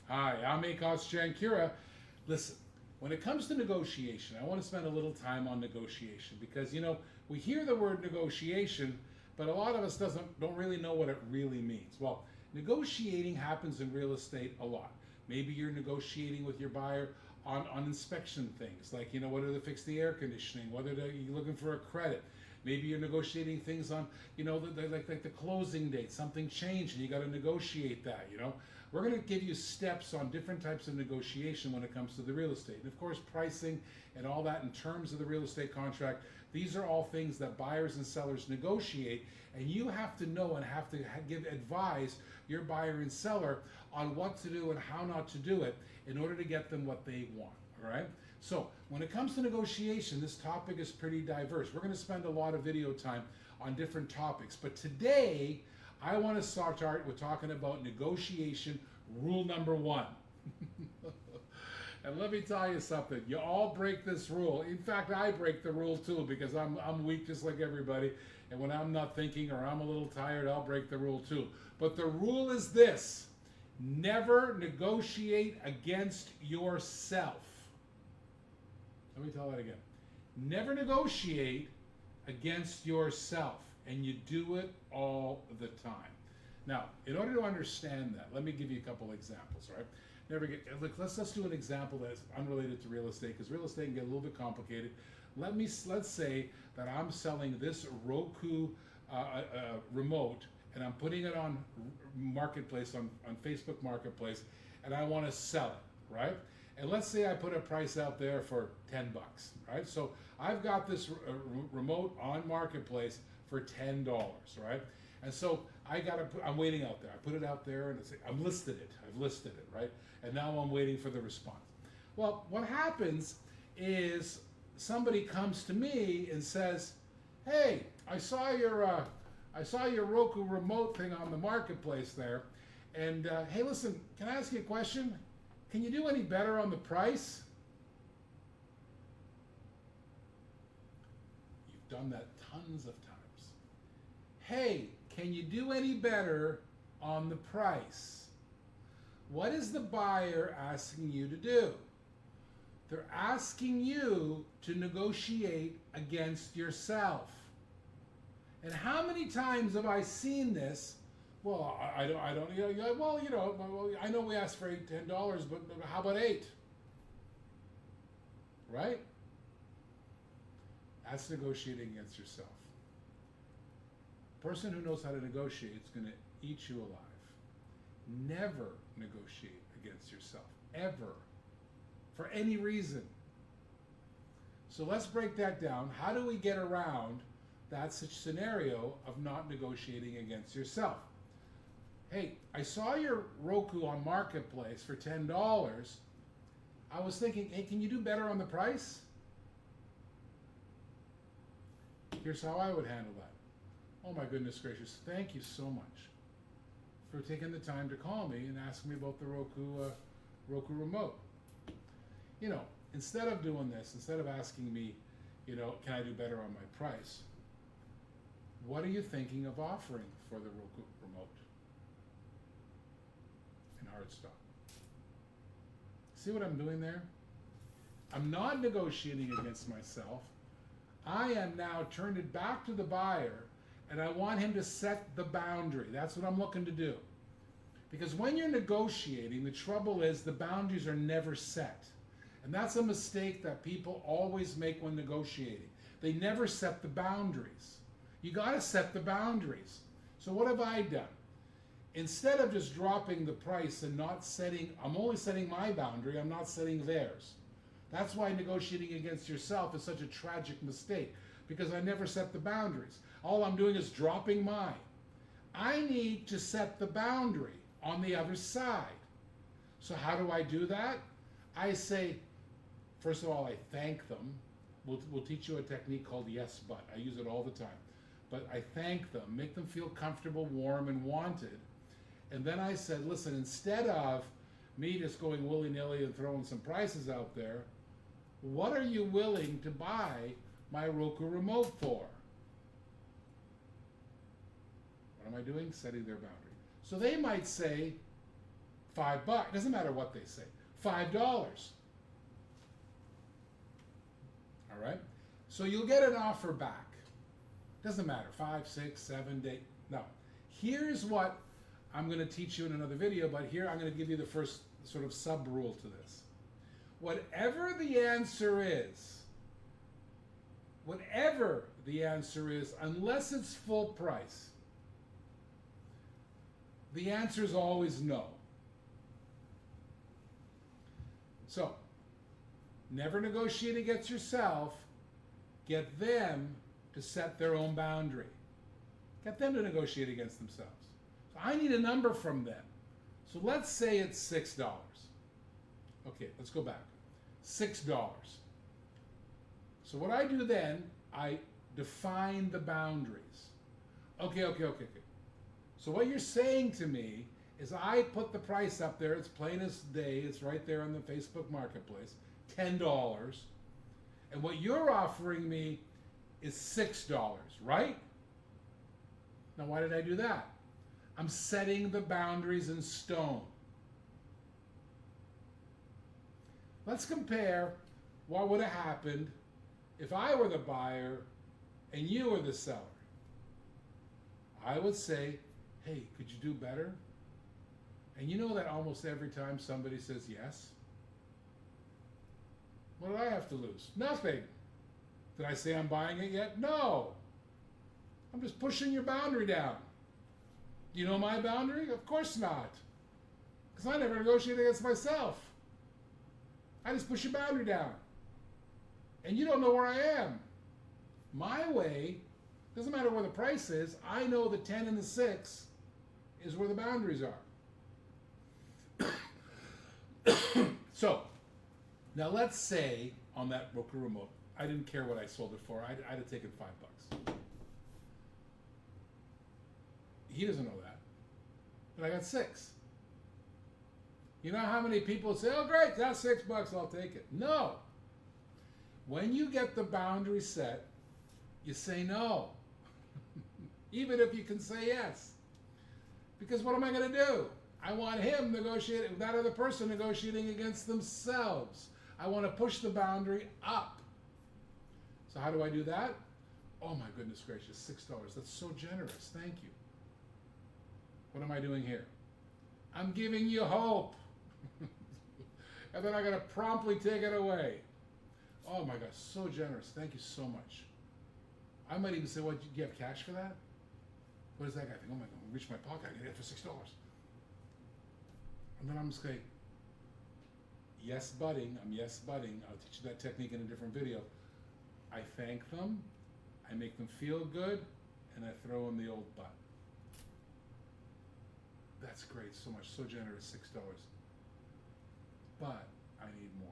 Hi, I'm Akos Jankura. Listen, when it comes to negotiation, I want to spend a little time on negotiation because we hear the word negotiation, but a lot of us don't really know what it really means. Well, negotiating happens in real estate a lot. Maybe you're negotiating with your buyer on inspection things, like whether to fix the air conditioning, whether you're looking for a credit. Maybe you're negotiating things on, like the closing date. Something changed and you got to negotiate that. We're going to give you steps on different types of negotiation when it comes to the real estate. And of course, pricing and all that in terms of the real estate contract, these are all things that buyers and sellers negotiate, and you have to know and have to advise your buyer and seller on what to do and how not to do it in order to get them what they want, all right? So when it comes to negotiation, this topic is pretty diverse. We're going to spend a lot of video time on different topics, but today I want to start with talking about negotiation rule number one. And let me tell you something, you all break this rule. In fact, I break the rule too because I'm weak just like everybody, and when I'm not thinking or I'm a little tired, I'll break the rule too. But the rule is this: never negotiate against yourself. Let me tell that again. Never negotiate against yourself, and you do it all the time. Now, in order to understand that, let me give you a couple examples, right? Let's do an example that's unrelated to real estate, because real estate can get a little bit complicated. Let's say that I'm selling this Roku remote, and I'm putting it on Marketplace, on Facebook Marketplace, and I want to sell it, right? And let's say I put a price out there for 10 bucks, right? So I've got this remote on Marketplace for $10, right? And so I'm waiting out there. I put it out there and I've listed it, right? And now I'm waiting for the response. Well, what happens is somebody comes to me and says, "Hey, I saw your Roku remote thing on the Marketplace there, and hey, listen, can I ask you a question? Can you do any better on the price?" You've done that tons of times. Hey, can you do any better on the price? What is the buyer asking you to do? They're asking you to negotiate against yourself. And how many times have I seen this? Well, I don't. I know we asked for $10, but how about $8? Right? That's negotiating against yourself. A person who knows how to negotiate is going to eat you alive. Never negotiate against yourself, ever, for any reason. So let's break that down. How do we get around that such scenario of not negotiating against yourself? Hey, I saw your Roku on Marketplace for $10. I was thinking, hey, can you do better on the price? Here's how I would handle that. Oh my goodness gracious, thank you so much for taking the time to call me and ask me about the Roku remote. Instead of doing this, instead of asking me, can I do better on my price, what are you thinking of offering for the Roku remote? In hard stop. See what I'm doing there? I'm not negotiating against myself. I am now turned it back to the buyer, and I want him to set the boundary. That's what I'm looking to do. Because when you're negotiating, the trouble is the boundaries are never set. And that's a mistake that people always make when negotiating. They never set the boundaries. You got to set the boundaries. So what have I done? Instead of just dropping the price and not setting, I'm only setting my boundary, I'm not setting theirs. That's why negotiating against yourself is such a tragic mistake, because I never set the boundaries. All I'm doing is dropping mine. I need to set the boundary on the other side. So how do I do that? I say, first of all, I thank them. We'll teach you a technique called yes but. I use it all the time. But I thank them, make them feel comfortable, warm, and wanted. And then I said, listen, instead of me just going willy-nilly and throwing some prices out there, what are you willing to buy my Roku remote for? What am I doing? Setting their boundary. So they might say, $5. Doesn't matter what they say. $5. All right? So you'll get an offer back. Doesn't matter, 5, 6, 7, 8. No. Here's what I'm going to teach you in another video, but here I'm going to give you the first sort of sub-rule to this. Whatever the answer is, unless it's full price, the answer is always no. So, never negotiate against yourself. Get them to set their own boundary. Get them to negotiate against themselves. So I need a number from them. So let's say it's $6. Okay, let's go back. $6. So what I do then, I define the boundaries. Okay. So what you're saying to me is I put the price up there, it's plain as day, it's right there on the Facebook Marketplace, $10. And what you're offering me is $6, right? Now why did I do that? I'm setting the boundaries in stone. Let's compare what would have happened if I were the buyer and you were the seller. I would say, hey, could you do better? And you know that almost every time somebody says yes. What do I have to lose? Nothing. Did I say I'm buying it yet? No. I'm just pushing your boundary down. Do you know my boundary? Of course not. Because I never negotiate against myself. I just push your boundary down. And you don't know where I am. My way, doesn't matter where the price is, I know the 10 and the 6 is where the boundaries are. So, now let's say on that broker remote, I didn't care what I sold it for. I'd have taken $5. He doesn't know that. But I got 6. You know how many people say, oh great, that's $6, I'll take it. No. When you get the boundary set, you say no. Even if you can say yes. Because what am I going to do? I want him negotiating, that other person negotiating against themselves. I want to push the boundary up. So how do I do that? Oh my goodness gracious, $6. That's so generous. Thank you. What am I doing here? I'm giving you hope. And then I'm going to promptly take it away. Oh my gosh, so generous. Thank you so much. I might even say, what, do you have cash for that? What does that guy think? Oh my God, I reach my pocket, I can get it for $6. And then I'm just going, yes budding, I'm yes budding. I'll teach you that technique in a different video. I thank them, I make them feel good, and I throw in the old butt. That's great, so much, so generous, $6. But I need more.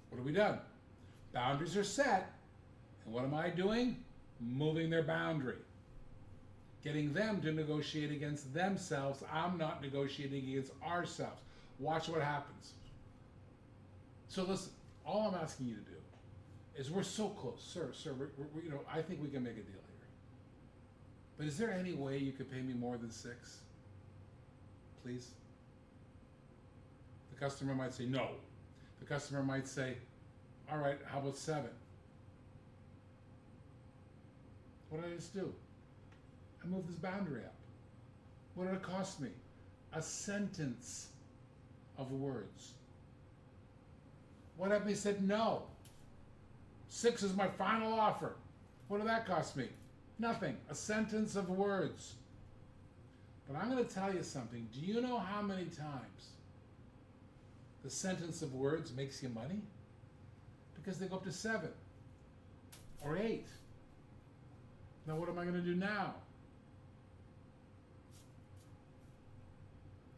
What have we done? Boundaries are set, and what am I doing? Moving their boundary. Getting them to negotiate against themselves. I'm not negotiating against ourselves. Watch what happens. So listen, all I'm asking you to do is, we're so close, sir, we're, you know, I think we can make a deal here. But is there any way you could pay me more than 6? Please? The customer might say no. The customer might say, all right, how about 7? What did I just do? I moved this boundary up. What did it cost me? A sentence of words. What if they said no? 6 is my final offer. What did that cost me? Nothing. A sentence of words. But I'm going to tell you something. Do you know how many times the sentence of words makes you money? Because they go up to 7 or 8. Now what am I going to do now?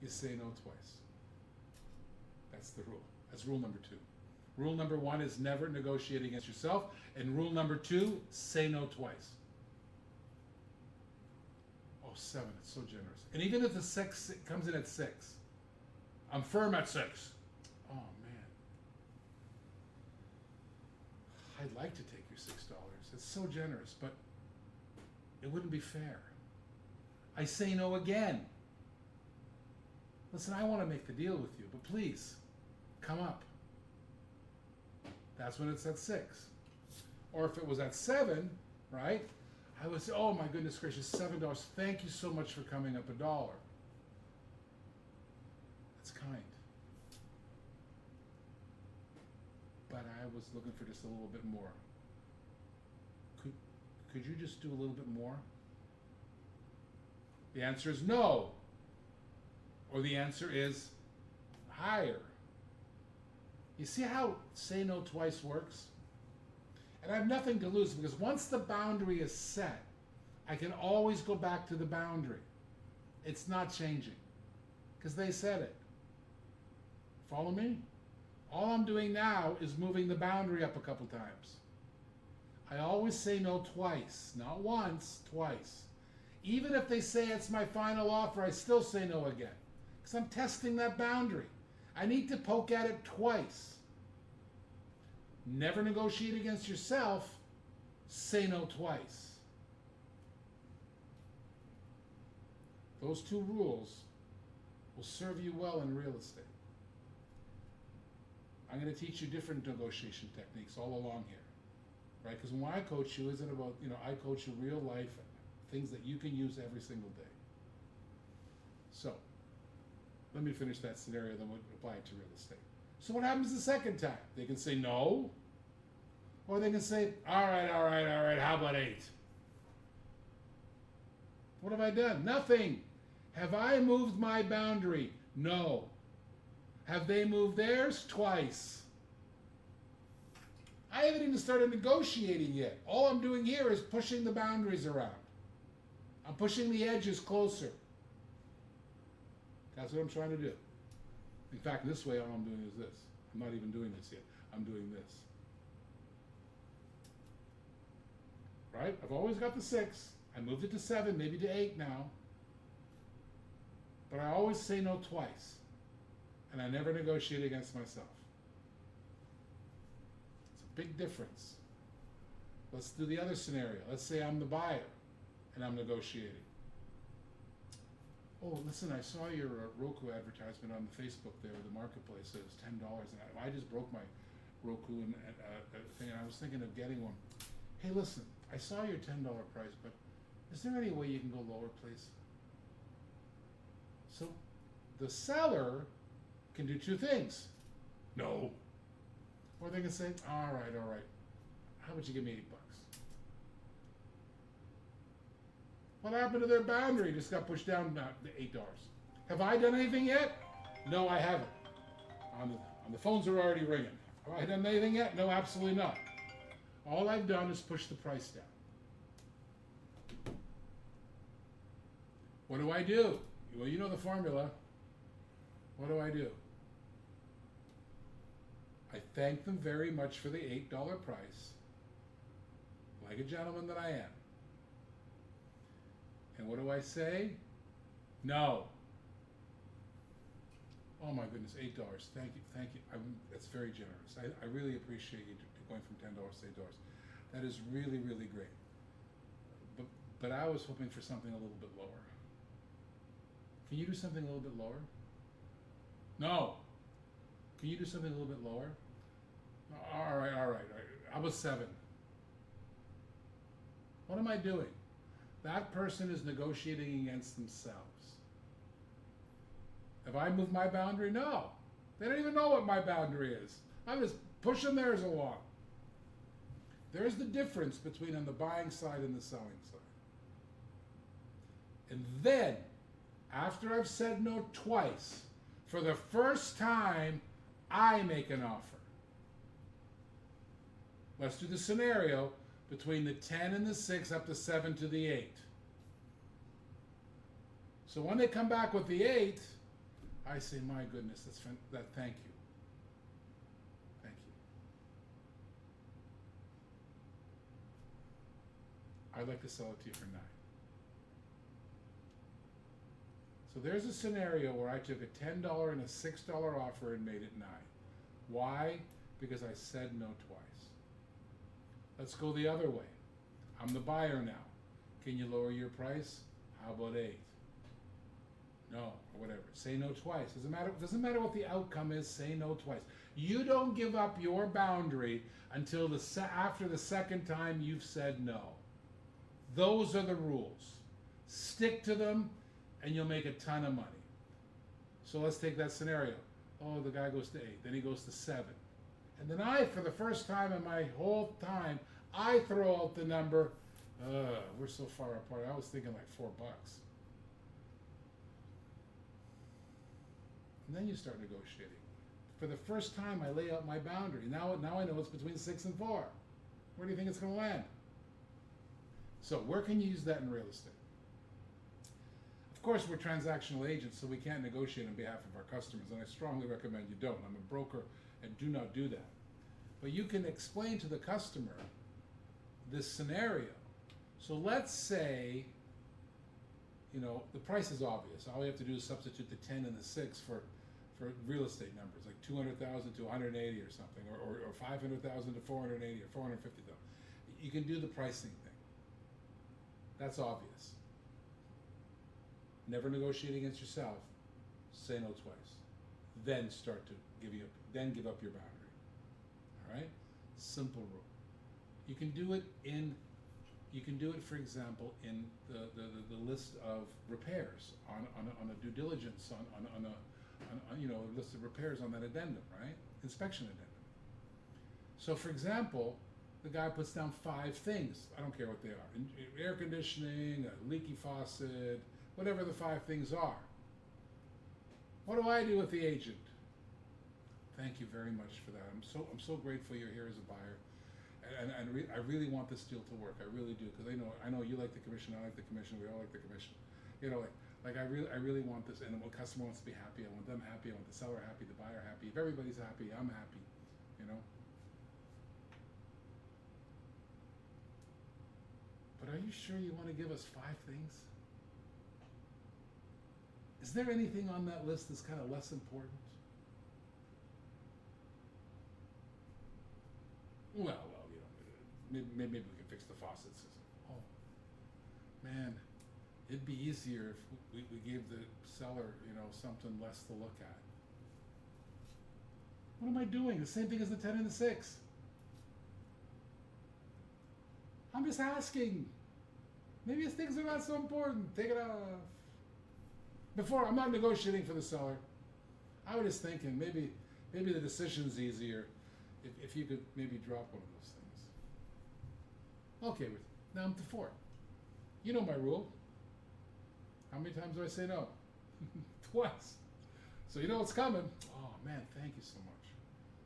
You say no twice. That's the rule. That's rule number 2. Rule number 1 is never negotiate against yourself. And rule number 2, say no twice. Oh, 7, it's so generous. And even if the 6 comes in at 6, I'm firm at 6. Oh man. I'd like to take your $6. It's so generous, but it wouldn't be fair. I say no again. listen, I want to make the deal with you, but please, come up. That's when it's at 6. Or if it was at 7, right? I would say, oh my goodness gracious, $7. Thank you so much for coming up $1. That's kind. But I was looking for just a little bit more. Could you just do a little bit more? The answer is no. Or the answer is higher. You see how say no twice works? And I have nothing to lose because once the boundary is set, I can always go back to the boundary. It's not changing because they said it. Follow me? All I'm doing now is moving the boundary up a couple times. I always say no twice, not once, twice. Even if they say it's my final offer, I still say no again because I'm testing that boundary. I need to poke at it twice. Never negotiate against yourself. Say no twice. Those 2 rules will serve you well in real estate. I'm going to teach you different negotiation techniques all along here, right? Because when I coach you, isn't about, I coach you real life, things that you can use every single day. So, let me finish that scenario, then we'll apply it to real estate. So what happens the second time? They can say no, or they can say, all right, how about 8? What have I done? Nothing. Have I moved my boundary? No. Have they moved theirs? Twice. I haven't even started negotiating yet. All I'm doing here is pushing the boundaries around. I'm pushing the edges closer. That's what I'm trying to do. In fact, this way all I'm doing is this. I'm not even doing this yet. I'm doing this. Right? I've always got the 6. I moved it to 7, maybe to 8 now. But I always say no twice. And I never negotiate against myself. It's a big difference. Let's do the other scenario. Let's say I'm the buyer and I'm negotiating. Oh, listen, I saw your Roku advertisement on the Facebook there, the marketplace. It was $10. And I just broke my Roku thing, and I was thinking of getting one. Hey, listen, I saw your $10 price, but is there any way you can go lower, please? So the seller can do 2 things. No. Or they can say, all right. How about you give me $8? What happened to their boundary? Just got pushed down to $8. Have I done anything yet? No, I haven't. On the phones are already ringing. Have I done anything yet? No, absolutely not. All I've done is push the price down. What do I do? Well, you know the formula. What do I do? I thank them very much for the $8 price, like a gentleman that I am. And what do I say? No. Oh my goodness, $8. Thank you. That's very generous. I really appreciate you going from $10 to $8. That is really, really great. But I was hoping for something a little bit lower. Can you do something a little bit lower? No. Can you do something a little bit lower? All right. How about 7? What am I doing? That person is negotiating against themselves. Have I moved my boundary? No. They don't even know what my boundary is. I'm just pushing theirs along. There's the difference between on the buying side and the selling side. And then, after I've said no twice, for the first time, I make an offer. Let's do the scenario between the 10 and the 6 up to 7 to the 8. So when they come back with the 8, I say, my goodness, thank you. Thank you. I'd like to sell it to you for 9. So there's a scenario where I took a $10 and a $6 offer and made it 9. Why? Because I said no twice. Let's go the other way. I'm the buyer now. Can you lower your price? How about 8? no, or whatever. Say no twice. Doesn't matter what the outcome is. Say no twice. You don't give up your boundary until after the second time you've said no. Those are the rules. Stick to them, and you'll make a ton of money. So let's take that scenario. Oh, the guy goes to 8, then he goes to 7. And then for the first time in my whole time, I throw out the number, we're so far apart, I was thinking like $4. And then you start negotiating. For the first time, I lay out my boundary. Now I know it's between 6 and 4. Where do you think it's going to land? So where can you use that in real estate? Of course, we're transactional agents, so we can't negotiate on behalf of our customers, and I strongly recommend you don't. I'm a broker and do not do that. But you can explain to the customer this scenario. So let's say, the price is obvious. All we have to do is substitute the 10 and the 6 for real estate numbers, like 200,000 to 180 or something, or 500,000 to 480 or 450,000. You can do the pricing thing. That's obvious. Never negotiate against yourself. Say no twice. Then give up your boundary. All right? Simple rule. You can do it, for example, in the list of repairs on a due diligence on a list of repairs on that addendum, right? Inspection addendum. So, for example, the guy puts down 5 things. I don't care what they are. Air conditioning, a leaky faucet, whatever the 5 things are. What do I do with the agent? Thank you very much for that. I'm so grateful you're here as a buyer, and I really want this deal to work. I really do, because I know you like the commission. I like the commission. We all like the commission. Like I really want this, and the customer wants to be happy. I want them happy. I want the seller happy, the buyer happy. If everybody's happy, I'm happy. But are you sure you want to give us 5 things? Is there anything on that list that's kind of less important? Well, maybe we can fix the faucets. Oh, man, it'd be easier if we gave the seller, something less to look at. What am I doing? The same thing as the 10 and the 6. I'm just asking. Maybe his things are not so important. Take it off. Before, I'm not negotiating for the seller. I was just thinking maybe the decision's easier if you could maybe drop one of those things. Okay, now I'm to 4. You know my rule. How many times do I say no? Twice. So you know what's coming. Oh man, thank you so much.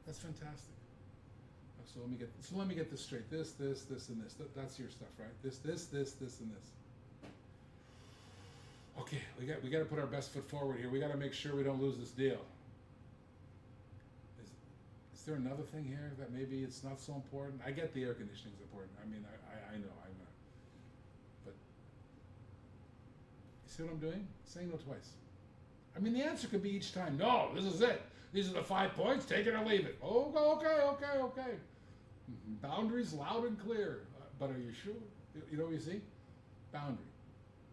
That's fantastic. So let me get this straight. This, and this. That's your stuff, right? This, and this. Okay, we got to put our best foot forward here. We got to make sure we don't lose this deal. Is there another thing here that maybe it's not so important? I get the air conditioning is important. I mean, I know. But you see what I'm doing? Saying no twice. I mean, the answer could be each time, no, this is it. These are the 5 points, take it or leave it. Oh, okay. Boundaries loud and clear. But are you sure? You know what you see? Boundary.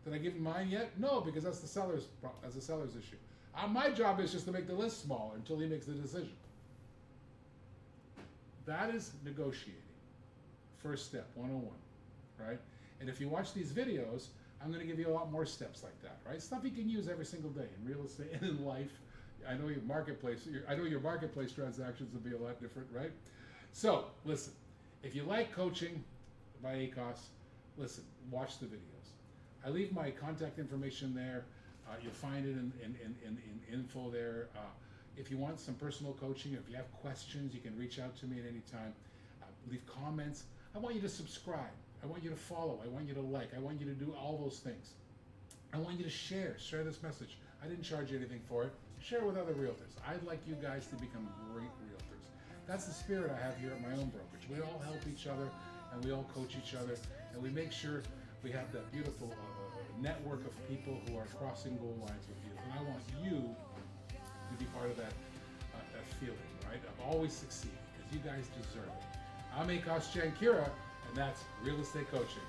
Did I give him mine yet? No, because that's the seller's issue. My job is just to make the list smaller until he makes the decision. That is negotiating. First step, 101, right? And if you watch these videos, I'm going to give you a lot more steps like that, right? Stuff you can use every single day in real estate and in life. I know your marketplace transactions will be a lot different, right? So, listen, if you like coaching by ACOS, listen, watch the videos. I leave my contact information there. You'll find it in info there. If you want some personal coaching, if you have questions, you can reach out to me at any time. Leave comments. I want you to subscribe. I want you to follow. I want you to like. I want you to do all those things. I want you to share this message. I didn't charge you anything for it. Share with other realtors. I'd like you guys to become great realtors. That's the spirit I have here at my own brokerage. We all help each other, and we all coach each other, and we make sure we have that beautiful network of people who are crossing goal lines with you. And I want you to be part of that feeling, right? Of always succeeding, because you guys deserve it. I'm ACOS Jankira, and that's Real Estate Coaching.